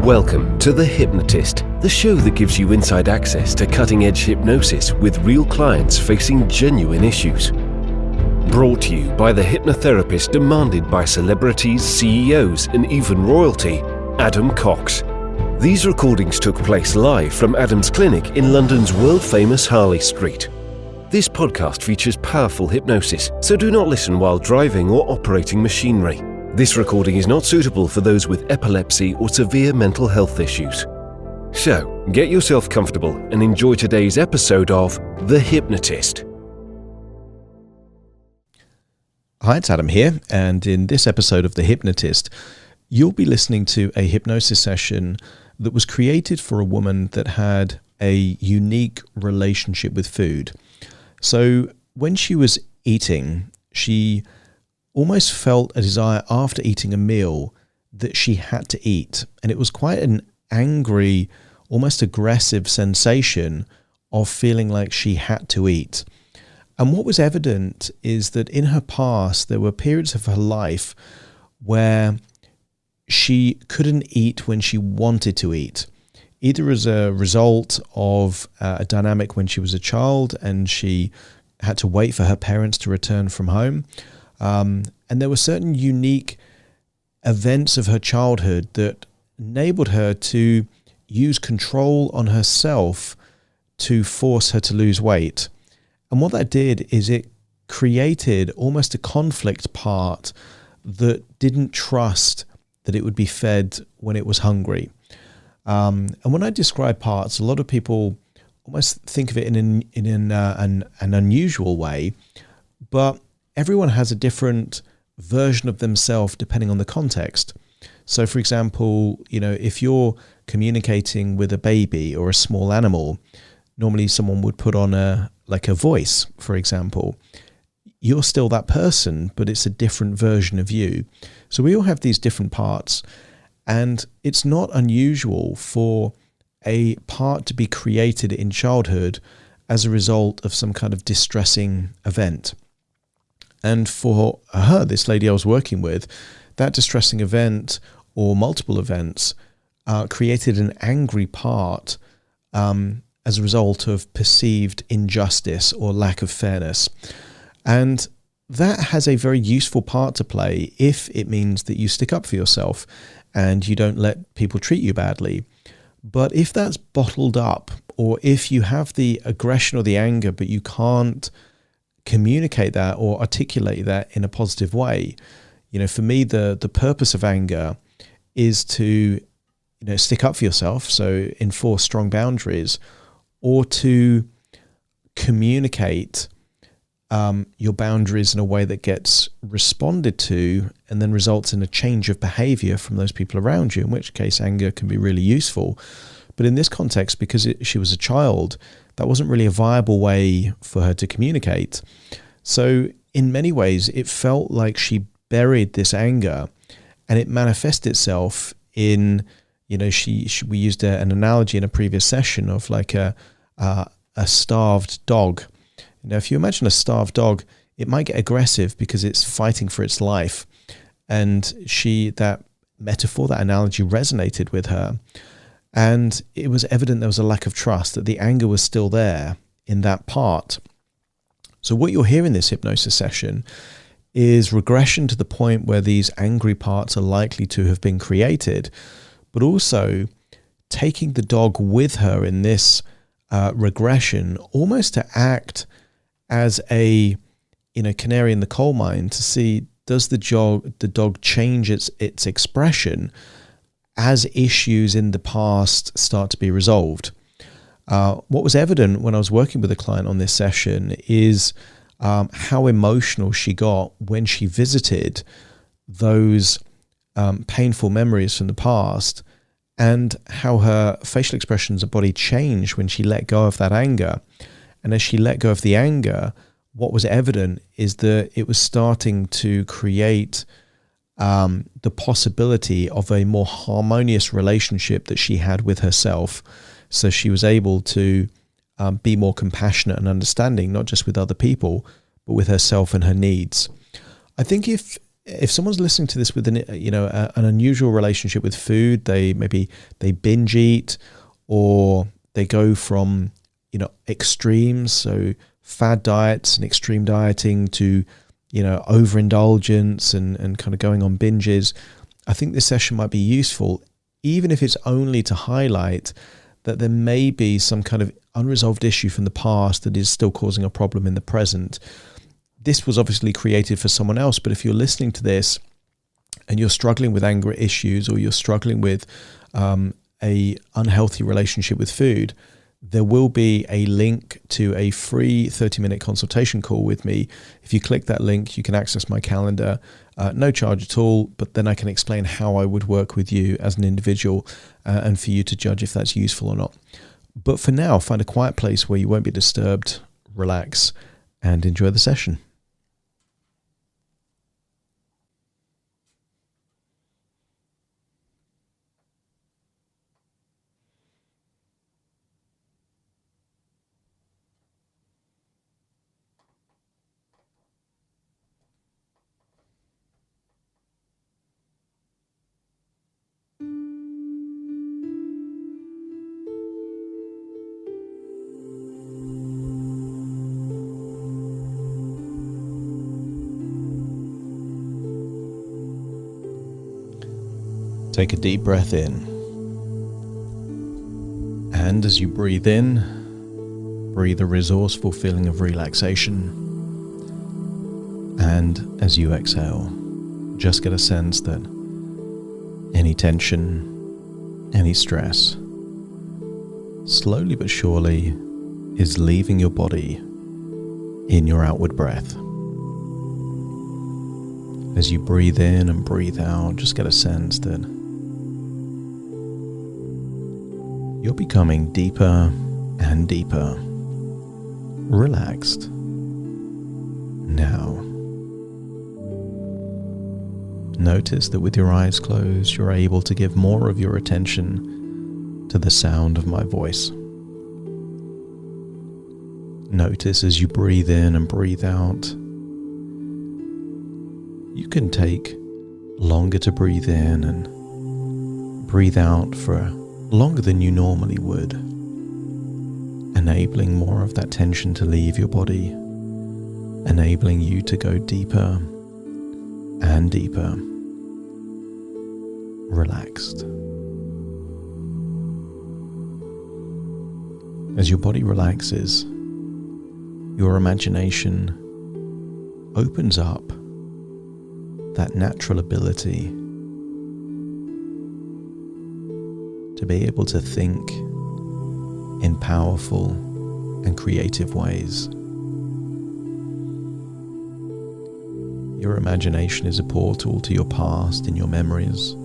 Welcome to The Hypnotist, the show that gives you inside access to cutting-edge hypnosis with real clients facing genuine issues. Brought to you by the hypnotherapist demanded by celebrities, CEOs, and even royalty, Adam Cox. These recordings took place live from Adam's clinic in London's world-famous Harley Street. This podcast features powerful hypnosis, so do not listen while driving or operating machinery. This recording is not suitable for those with epilepsy or severe mental health issues. So, get yourself comfortable and enjoy today's episode of The Hypnotist. Hi, it's Adam here, and in this episode of The Hypnotist, you'll be listening to a hypnosis session that was created for a woman that had a unique relationship with food. So when she was eating, she almost felt a desire after eating a meal that she had to eat. And it was quite an angry, almost aggressive sensation of feeling like she had to eat. And what was evident is that in her past, there were periods of her life where she couldn't eat when she wanted to eat, either as a result of a dynamic when she was a child and she had to wait for her parents to return from home. And there were certain unique events of her childhood that enabled her to use control on herself to force her to lose weight. And what that did is it created almost a conflict part that didn't trust that it would be fed when it was hungry. And when I describe parts, a lot of people almost think of it in an unusual way, but everyone has a different version of themselves depending on the context. So, for example, if you're communicating with a baby or a small animal, normally someone would put on a voice, for example. You're still that person, but it's a different version of you. So we all have these different parts. And it's not unusual for a part to be created in childhood as a result of some kind of distressing event. And for her, this lady I was working with, that distressing event or multiple events created an angry part as a result of perceived injustice or lack of fairness. And that has a very useful part to play if it means that you stick up for yourself and you don't let people treat you badly. But if that's bottled up, or if you have the aggression or the anger, but you can't communicate that or articulate that in a positive way, for me, the purpose of anger is to, stick up for yourself, so enforce strong boundaries, or to communicate your boundaries in a way that gets responded to and then results in a change of behavior from those people around you, in which case anger can be really useful. But in this context, because she was a child, that wasn't really a viable way for her to communicate. So in many ways, it felt like she buried this anger, and it manifested itself in, we used an analogy in a previous session of like a starved dog. Now, if you imagine a starved dog, it might get aggressive because it's fighting for its life. And that metaphor, that analogy resonated with her. And it was evident there was a lack of trust, that the anger was still there in that part. So what you'll hear in this hypnosis session is regression to the point where these angry parts are likely to have been created, but also taking the dog with her in this regression, almost to act as a canary in the coal mine to see, does the dog change its expression as issues in the past start to be resolved. What was evident when I was working with a client on this session is how emotional she got when she visited those painful memories from the past, and how her facial expressions and body changed when she let go of that anger. And as she let go of the anger, what was evident is that it was starting to create the possibility of a more harmonious relationship that she had with herself. So she was able to be more compassionate and understanding, not just with other people, but with herself and her needs. I think if if someone's listening to this with an unusual relationship with food, they binge eat, or they go from extremes, so fad diets and extreme dieting, to overindulgence and kind of going on binges, I think this session might be useful, even if it's only to highlight that there may be some kind of unresolved issue from the past that is still causing a problem in the present. This was obviously created for someone else, but if you're listening to this and you're struggling with anger issues, or you're struggling with a unhealthy relationship with food, there will be a link to a free 30-minute consultation call with me. If you click that link, you can access my calendar, no charge at all, but then I can explain how I would work with you as an individual, and for you to judge if that's useful or not. But for now, find a quiet place where you won't be disturbed, relax, and enjoy the session. Take a deep breath in, and as you breathe in, breathe a resourceful feeling of relaxation, and as you exhale, just get a sense that any tension, any stress, slowly but surely is leaving your body in your outward breath. As you breathe in and breathe out, just get a sense that you're becoming deeper and deeper, relaxed. Now, notice that with your eyes closed, you're able to give more of your attention to the sound of my voice. Notice as you breathe in and breathe out, you can take longer to breathe in and breathe out for longer than you normally would, enabling more of that tension to leave your body, enabling you to go deeper and deeper, relaxed. As your body relaxes, your imagination opens up that natural ability to be able to think in powerful and creative ways. Your imagination is a portal to your past and your memories,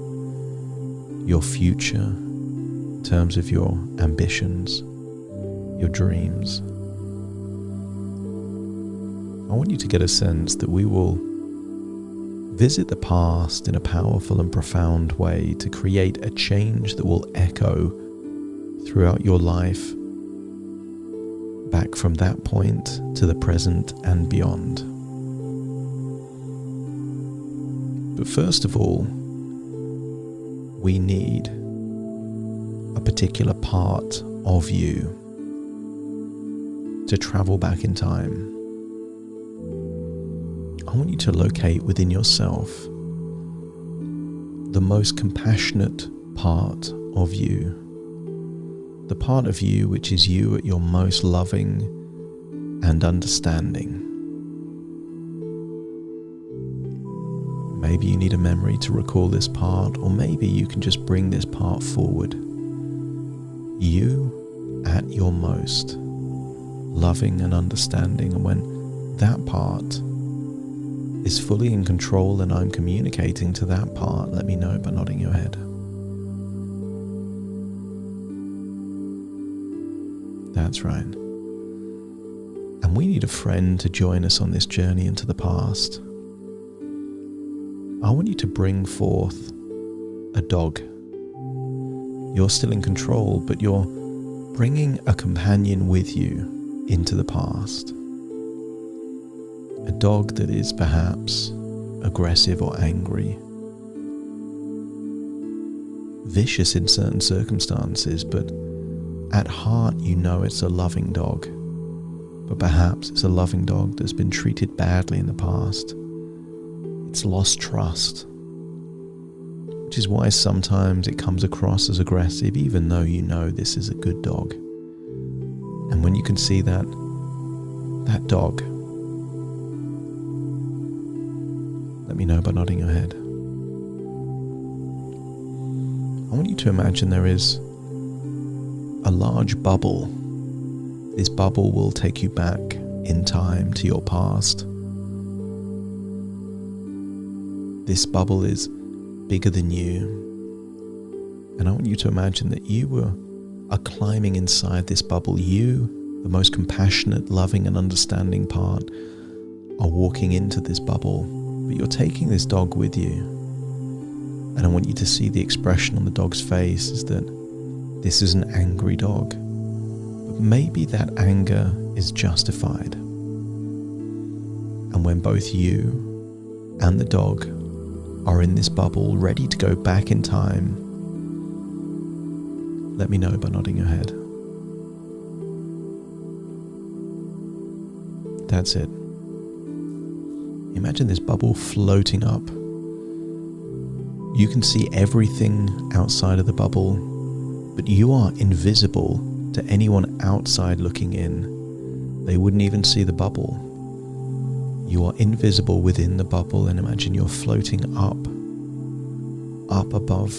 your future in terms of your ambitions, your dreams. I want you to get a sense that we will visit the past in a powerful and profound way to create a change that will echo throughout your life, back from that point to the present and beyond. But first of all, we need a particular part of you to travel back in time. I want you to locate within yourself the most compassionate part of you, the part of you which is you at your most loving and understanding. Maybe you need a memory to recall this part, or maybe you can just bring this part forward. You at your most loving and understanding, and when that part is fully in control and I'm communicating to that part, let me know by nodding your head. That's right. And we need a friend to join us on this journey into the past. I want you to bring forth a dog. You're still in control, but you're bringing a companion with you into the past. A dog that is perhaps aggressive or angry. Vicious in certain circumstances, but at heart you know it's a loving dog. But perhaps it's a loving dog that's been treated badly in the past. It's lost trust, which is why sometimes it comes across as aggressive, even though you know this is a good dog. And when you can see that dog, let me know by nodding your head. I want you to imagine there is a large bubble. This bubble will take you back in time to your past. This bubble is bigger than you. And I want you to imagine that you are climbing inside this bubble. You, the most compassionate, loving and understanding part, are walking into this bubble. But you're taking this dog with you. And I want you to see the expression on the dog's face is that this is an angry dog. But maybe that anger is justified. And when both you and the dog are in this bubble, ready to go back in time, let me know by nodding your head. That's it. Imagine this bubble floating up. You can see everything outside of the bubble, but you are invisible to anyone outside looking in. They wouldn't even see the bubble. You are invisible within the bubble, and imagine you're floating up above,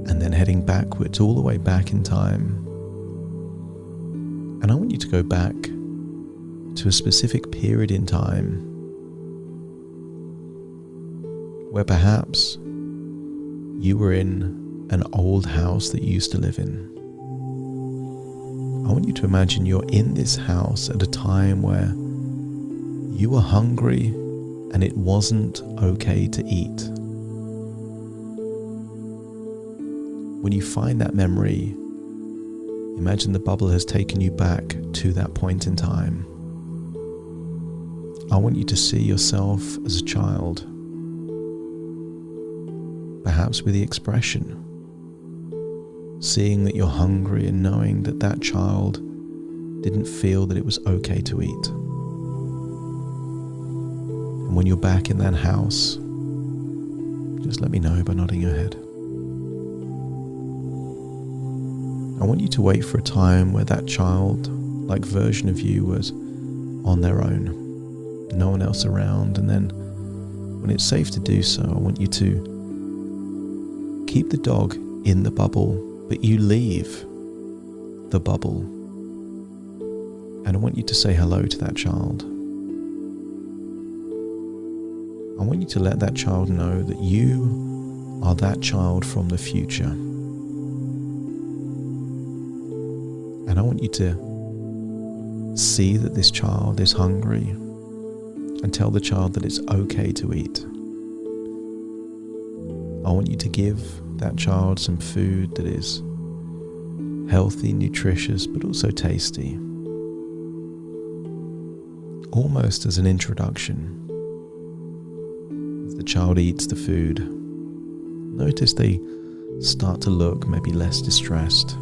and then heading backwards all the way back in time. And I want you to go back to a specific period in time where perhaps you were in an old house that you used to live in. I want you to imagine you're in this house at a time where you were hungry and it wasn't okay to eat. When you find that memory, imagine the bubble has taken you back to that point in time. I want you to see yourself as a child, perhaps with the expression, seeing that you're hungry and knowing that that child didn't feel that it was okay to eat. And when you're back in that house, just let me know by nodding your head. I want you to wait for a time where that child-like version of you was on their own, no one else around, and then when it's safe to do so, I want you to keep the dog in the bubble, but you leave the bubble. And I want you to say hello to that child. I want you to let that child know that you are that child from the future. And I want you to see that this child is hungry and tell the child that it's okay to eat. I want you to give that child some food that is healthy, nutritious, but also tasty. Almost as an introduction. As the child eats the food, notice they start to look maybe less distressed.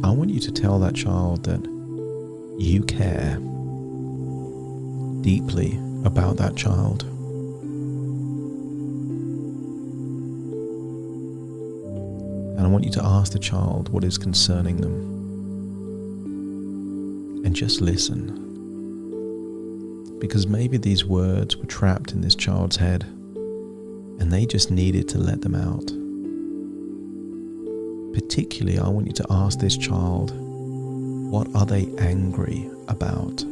I want you to tell that child that you care deeply about that child. And I want you to ask the child what is concerning them. And just listen. Because maybe these words were trapped in this child's head and they just needed to let them out. Particularly, I want you to ask this child, what are they angry about?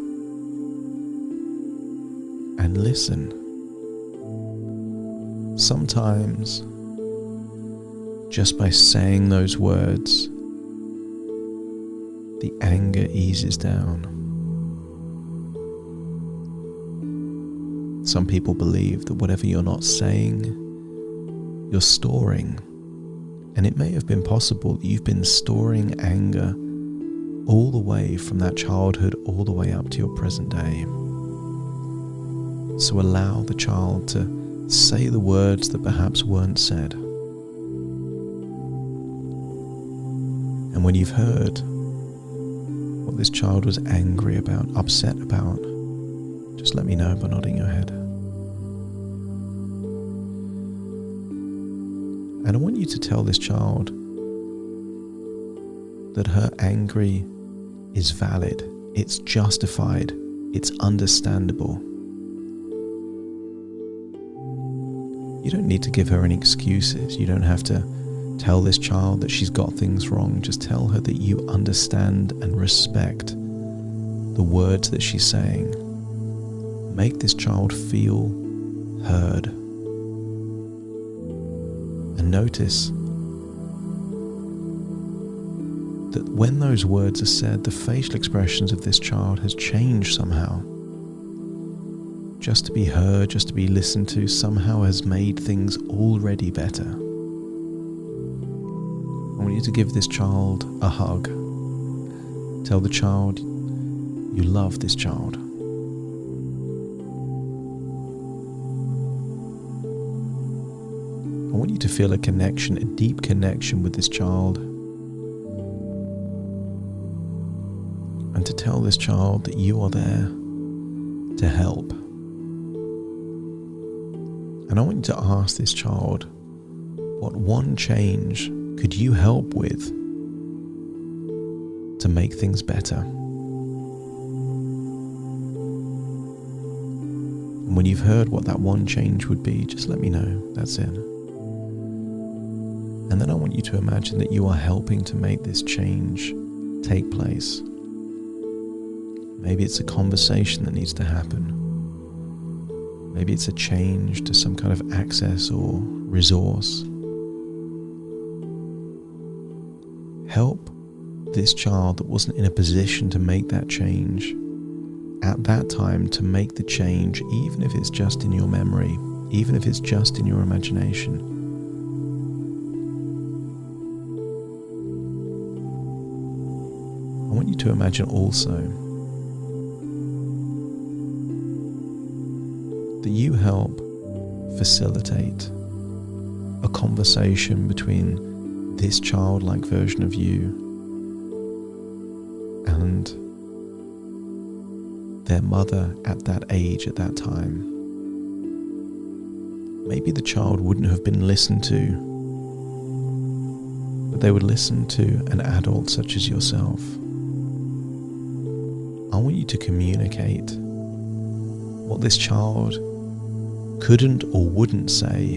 And listen. Sometimes, just by saying those words, the anger eases down. Some people believe that whatever you're not saying, you're storing. And it may have been possible that you've been storing anger all the way from that childhood all the way up to your present day. So allow the child to say the words that perhaps weren't said. And when you've heard what this child was angry about, upset about, just let me know by nodding your head. And I want you to tell this child that her anger is valid, it's justified, it's understandable. You don't need to give her any excuses. You don't have to tell this child that she's got things wrong. Just tell her that you understand and respect the words that she's saying. Make this child feel heard. And notice that when those words are said, the facial expressions of this child has changed somehow. Just to be heard, just to be listened to, somehow has made things already better. I want you to give this child a hug. Tell the child you love this child. I want you to feel a connection, a deep connection with this child. And to tell this child that you are there to help. And I want you to ask this child, what one change could you help with to make things better? And when you've heard what that one change would be, just let me know. That's it. And then I want you to imagine that you are helping to make this change take place. Maybe it's a conversation that needs to happen. Maybe it's a change to some kind of access or resource. Help this child that wasn't in a position to make that change at that time to make the change, even if it's just in your memory, even if it's just in your imagination. I want you to imagine also that you help facilitate a conversation between this childlike version of you and their mother at that age, at that time. Maybe the child wouldn't have been listened to, but they would listen to an adult such as yourself. I want you to communicate what this child couldn't or wouldn't say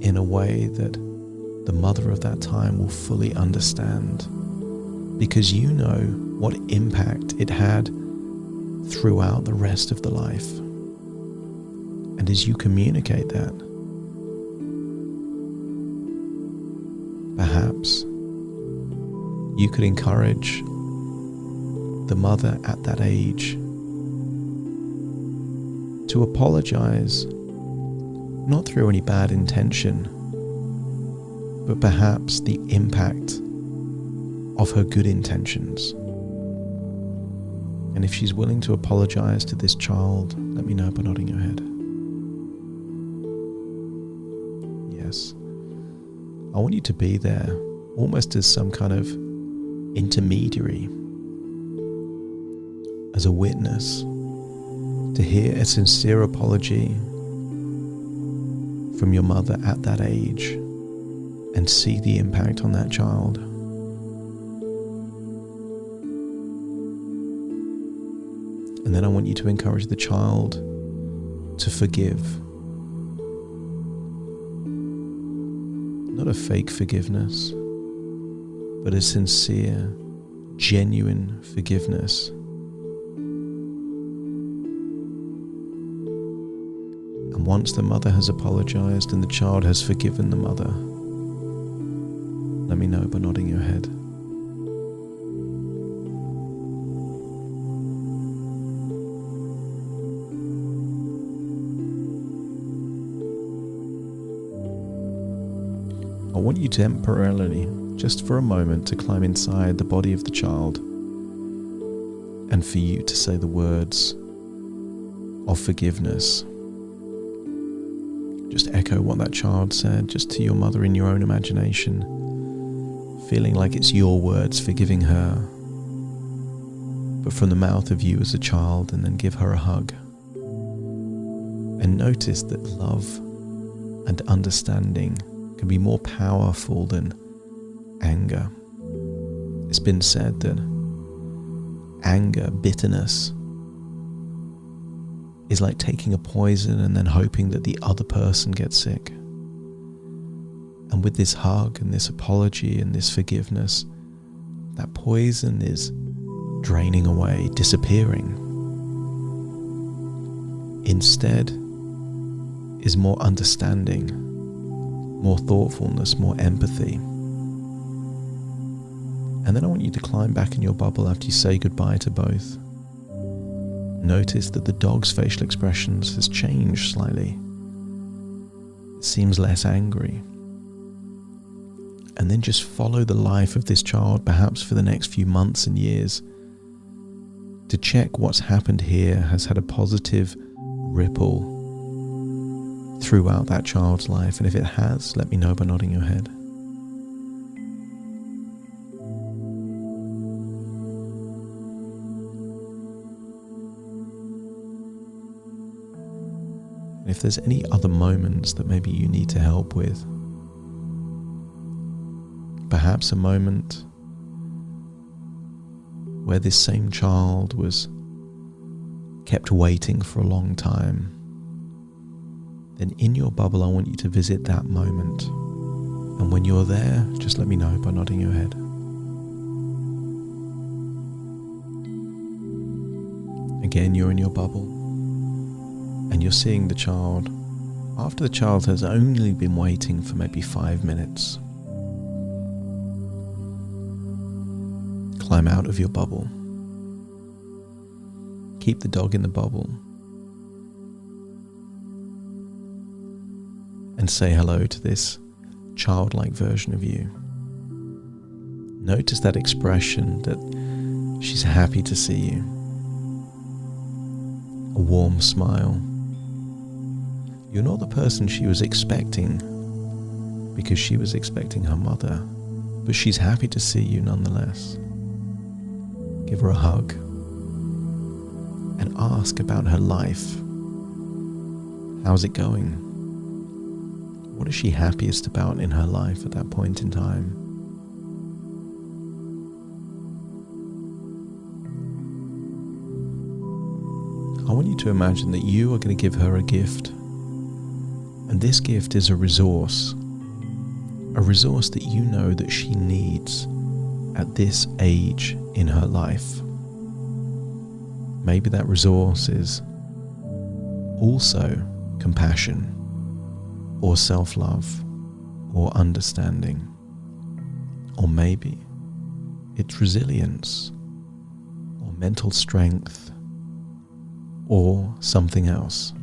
in a way that the mother of that time will fully understand, because you know what impact it had throughout the rest of the life. And as you communicate that, perhaps you could encourage the mother at that age to apologize, not through any bad intention, but perhaps the impact of her good intentions. And if she's willing to apologize to this child, let me know by nodding your head. Yes. I want you to be there, almost as some kind of intermediary, as a witness, to hear a sincere apology from your mother at that age and see the impact on that child. And then I want you to encourage the child to forgive. Not a fake forgiveness, but a sincere, genuine forgiveness. And once the mother has apologized and the child has forgiven the mother, let me know by nodding your head. I want you temporarily, just for a moment, to climb inside the body of the child and for you to say the words, of forgiveness. Just echo what that child said, just to your mother in your own imagination, feeling like it's your words forgiving her, but from the mouth of you as a child, and then give her a hug. And notice that love and understanding can be more powerful than anger. It's been said that anger, bitterness, is like taking a poison and then hoping that the other person gets sick. And with this hug and this apology and this forgiveness, that poison is draining away, disappearing. Instead is more understanding, more thoughtfulness, more empathy. And then I want you to climb back in your bubble after you say goodbye to both. Notice that the dog's facial expressions has changed slightly. It seems less angry. And then just follow the life of this child, perhaps for the next few months and years, to check what's happened here has had a positive ripple throughout that child's life. And if it has, let me know by nodding your head. And if there's any other moments that maybe you need to help with, perhaps a moment where this same child was kept waiting for a long time, then in your bubble I want you to visit that moment. And when you're there, just let me know by nodding your head. Again, you're in your bubble and you're seeing the child after the child has only been waiting for maybe 5 minutes. Climb out of your bubble. Keep the dog in the bubble. And say hello to this childlike version of you. Notice that expression that she's happy to see you. A warm smile. You're not the person she was expecting because she was expecting her mother, but she's happy to see you nonetheless. Give her a hug and ask about her life. How's it going? What is she happiest about in her life at that point in time? I want you to imagine that you are going to give her a gift. And this gift is a resource that you know that she needs at this age in her life. Maybe that resource is also compassion, or self-love, or understanding. Or maybe it's resilience, or mental strength, or something else.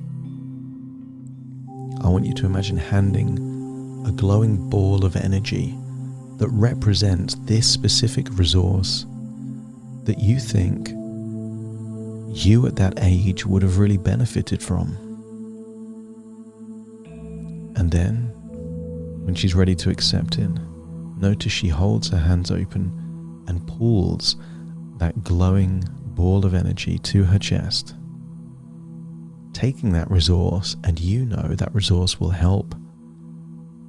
I want you to imagine handing a glowing ball of energy that represents this specific resource that you think you at that age would have really benefited from. And then, when she's ready to accept it, notice she holds her hands open and pulls that glowing ball of energy to her chest, taking that resource, and you know that resource will help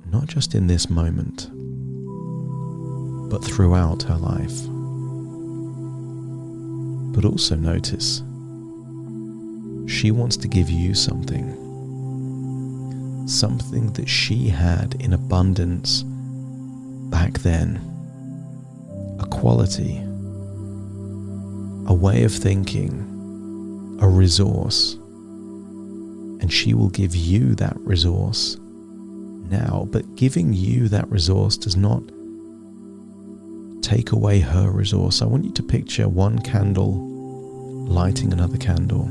not just in this moment, but throughout her life. But also notice, she wants to give you something that she had in abundance back then, a quality, a way of thinking, a resource, and she will give you that resource now. But giving you that resource does not take away her resource. I want you to picture one candle lighting another candle.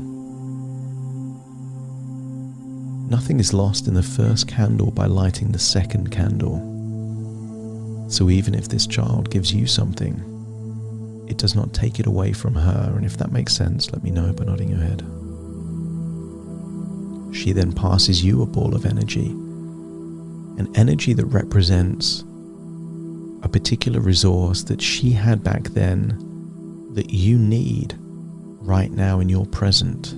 Nothing is lost in the first candle by lighting the second candle. So even if this child gives you something, it does not take it away from her. And if that makes sense, let me know by nodding your head. She then passes you a ball of energy, an energy that represents a particular resource that she had back then that you need right now in your present.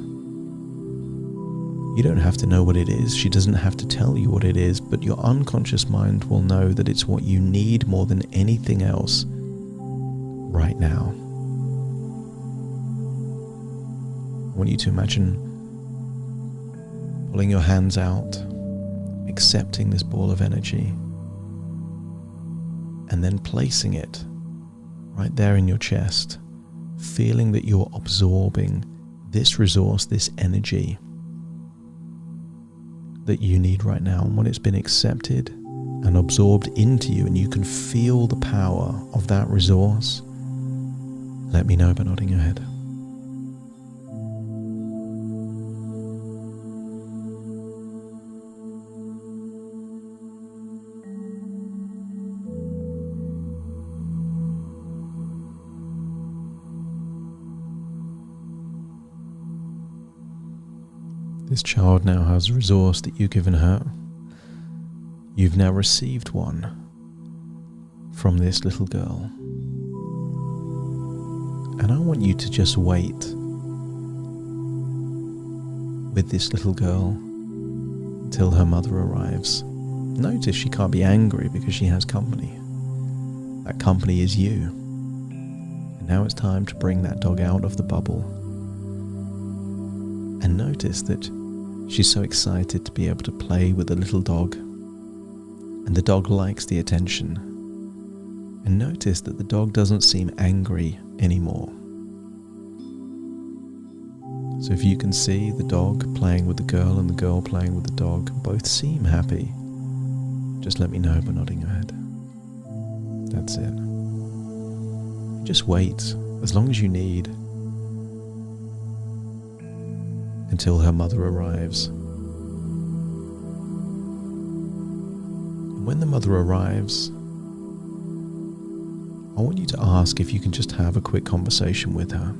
You don't have to know what it is. She doesn't have to tell you what it is, but your unconscious mind will know that it's what you need more than anything else right now. I want you to imagine pulling your hands out, accepting this ball of energy, and then placing it right there in your chest, feeling that you're absorbing this resource, this energy that you need right now. And when it's been accepted and absorbed into you and you can feel the power of that resource, let me know by nodding your head. This child now has a resource that you've given her. You've now received one from this little girl. And I want you to just wait with this little girl until her mother arrives. Notice she can't be angry because she has company. That company is you. And now it's time to bring that dog out of the bubble. And notice that she's so excited to be able to play with the little dog. And the dog likes the attention. And notice that the dog doesn't seem angry anymore. So if you can see the dog playing with the girl and the girl playing with the dog, both seem happy, just let me know by nodding your head. That's it. Just wait as long as you need until her mother arrives. And when the mother arrives, I want you to ask if you can just have a quick conversation with her.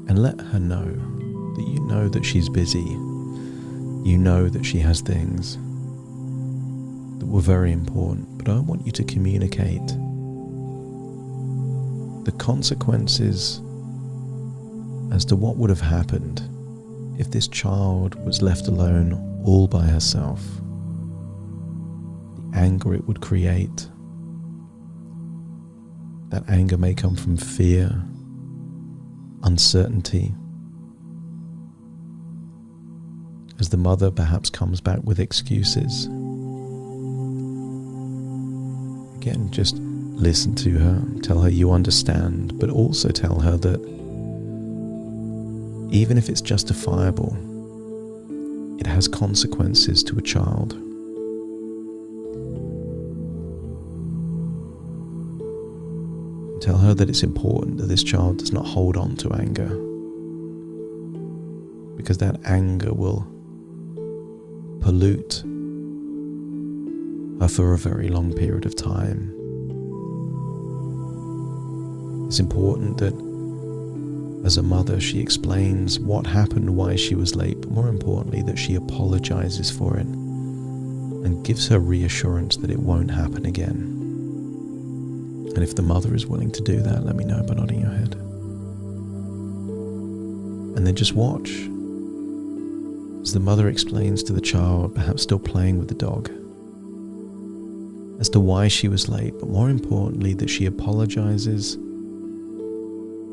And let her know that you know that she's busy. You know that she has things that were very important. But I want you to communicate the consequences as to what would have happened if this child was left alone all by herself. The anger it would create. That anger may come from fear, uncertainty, as the mother perhaps comes back with excuses. Again, just listen to her, tell her you understand, but also tell her that even if it's justifiable, it has consequences to a child. Tell her that it's important that this child does not hold on to anger, because that anger will pollute her for a very long period of time. It's important that as a mother she explains what happened, why she was late, but more importantly that she apologizes for it and gives her reassurance that it won't happen again. And if the mother is willing to do that, let me know by nodding your head. And then just watch as the mother explains to the child, perhaps still playing with the dog, as to why she was late, but more importantly that she apologizes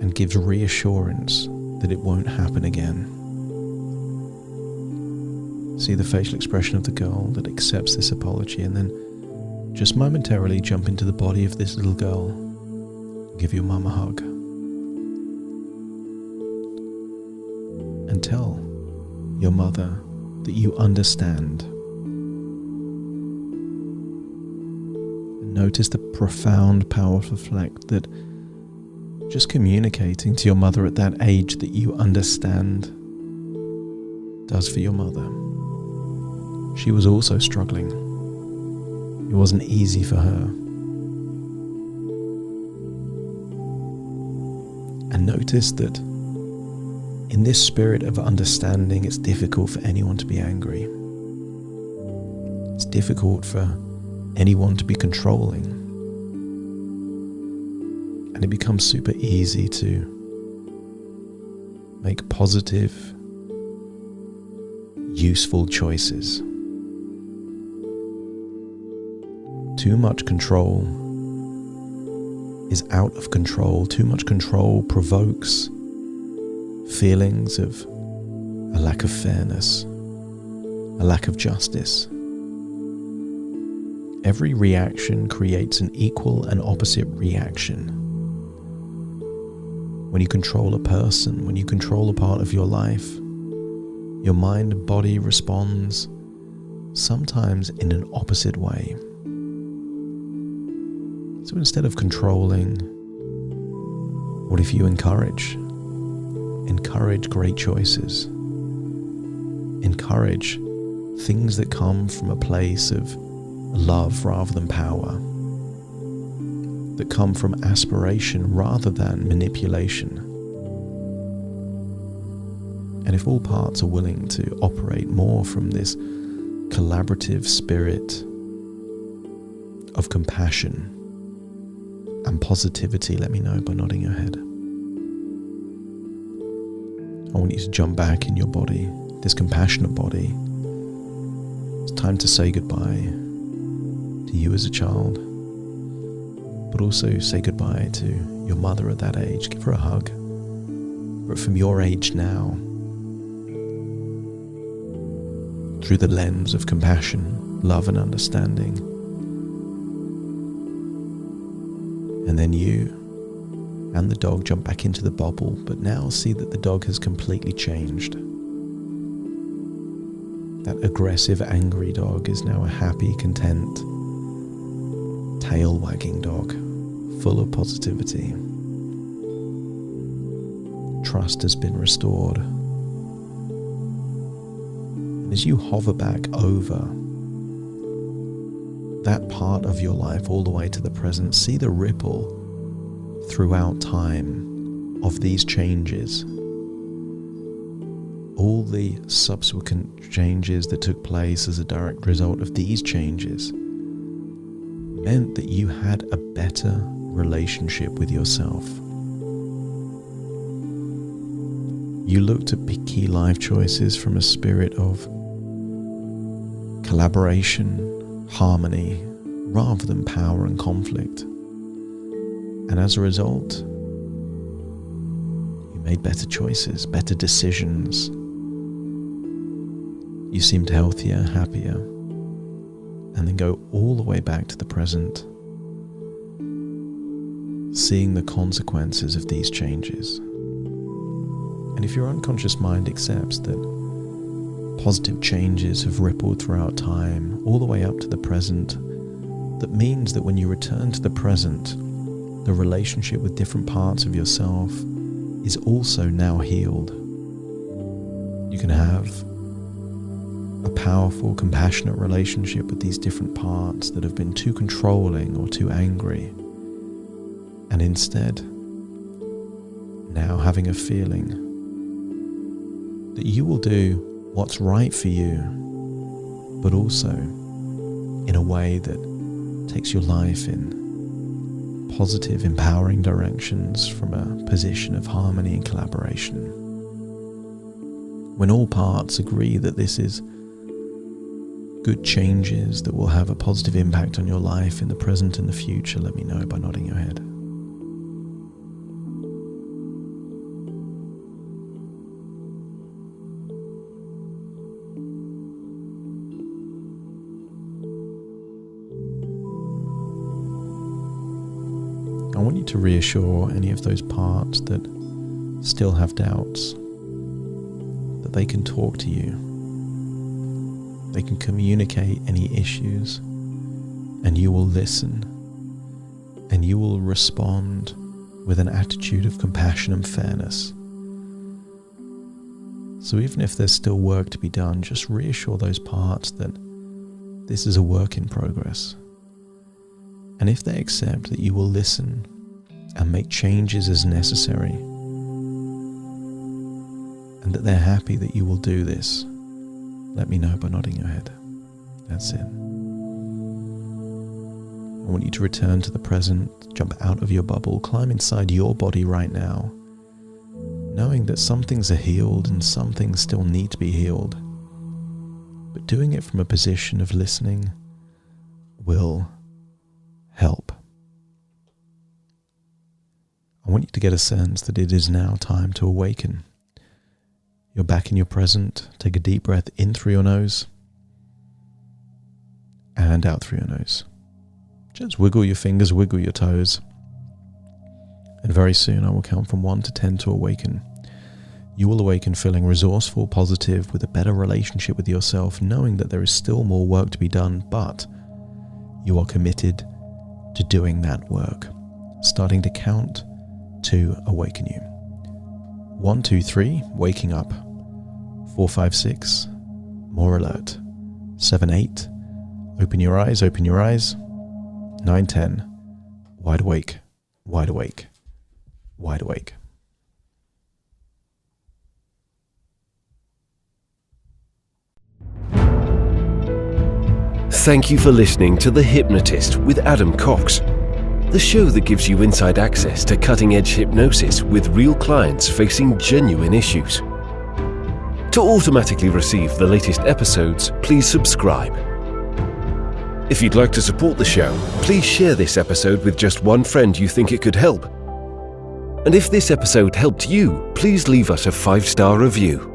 and gives reassurance that it won't happen again. See the facial expression of the girl that accepts this apology, and then just momentarily jump into the body of this little girl. Give your mum a hug. And tell your mother that you understand. And notice the profound, powerful effect that just communicating to your mother at that age that you understand does for your mother. She was also struggling. It wasn't easy for her. And notice that in this spirit of understanding, it's difficult for anyone to be angry. It's difficult for anyone to be controlling. And it becomes super easy to make positive, useful choices. Too much control is out of control. Too much control provokes feelings of a lack of fairness, a lack of justice. Every reaction creates an equal and opposite reaction. When you control a person, when you control a part of your life, your mind and body responds sometimes in an opposite way. So instead of controlling, what if you encourage? Encourage great choices. Encourage things that come from a place of love rather than power, that come from aspiration rather than manipulation. And if all parts are willing to operate more from this collaborative spirit of compassion and positivity, let me know by nodding your head. I want you to jump back in your body, this compassionate body. It's time to say goodbye to you as a child, but also say goodbye to your mother at that age. Give her a hug. But from your age now, through the lens of compassion, love and understanding. And then you and the dog jump back into the bubble, but now see that the dog has completely changed. That aggressive, angry dog is now a happy, content, tail-wagging dog, full of positivity. Trust has been restored. And as you hover back over that part of your life all the way to the present, see the ripple throughout time of these changes. All the subsequent changes that took place as a direct result of these changes meant that you had a better relationship with yourself. You looked at key life choices from a spirit of collaboration, harmony, rather than power and conflict. And as a result, you made better choices, better decisions. You seemed healthier, happier. And then go all the way back to the present, seeing the consequences of these changes. And if your unconscious mind accepts that positive changes have rippled throughout time, all the way up to the present, that means that when you return to the present, the relationship with different parts of yourself is also now healed. You can have a powerful, compassionate relationship with these different parts that have been too controlling or too angry. And instead, now having a feeling that you will do what's right for you, but also in a way that takes your life in positive, empowering directions from a position of harmony and collaboration. When all parts agree that this is good changes that will have a positive impact on your life in the present and the future, let me know by nodding your head. I want you to reassure any of those parts that still have doubts that they can talk to you. They can communicate any issues, and you will listen, and you will respond with an attitude of compassion and fairness. So even if there's still work to be done, just reassure those parts that this is a work in progress. And if they accept that you will listen and make changes as necessary, and that they're happy that you will do this, let me know by nodding your head. That's it. I want you to return to the present, jump out of your bubble, climb inside your body right now, knowing that some things are healed and some things still need to be healed. But doing it from a position of listening will help. I want you to get a sense that it is now time to awaken. You're back in your present. Take a deep breath in through your nose and out through your nose. Just wiggle your fingers, wiggle your toes. And very soon I will count from 1 to 10 to awaken. You will awaken feeling resourceful, positive, with a better relationship with yourself, knowing that there is still more work to be done, but you are committed to doing that work. Starting to count to awaken you. 1, 2, 3, waking up. 4, 5, 6, more alert. 7, 8, open your eyes, open your eyes. 9, 10, wide awake, wide awake, wide awake. Thank you for listening to The Hypnotist with Adam Cox, the show that gives you inside access to cutting-edge hypnosis with real clients facing genuine issues. To automatically receive the latest episodes, please subscribe. If you'd like to support the show, please share this episode with just one friend you think it could help. And if this episode helped you, please leave us a 5-star review.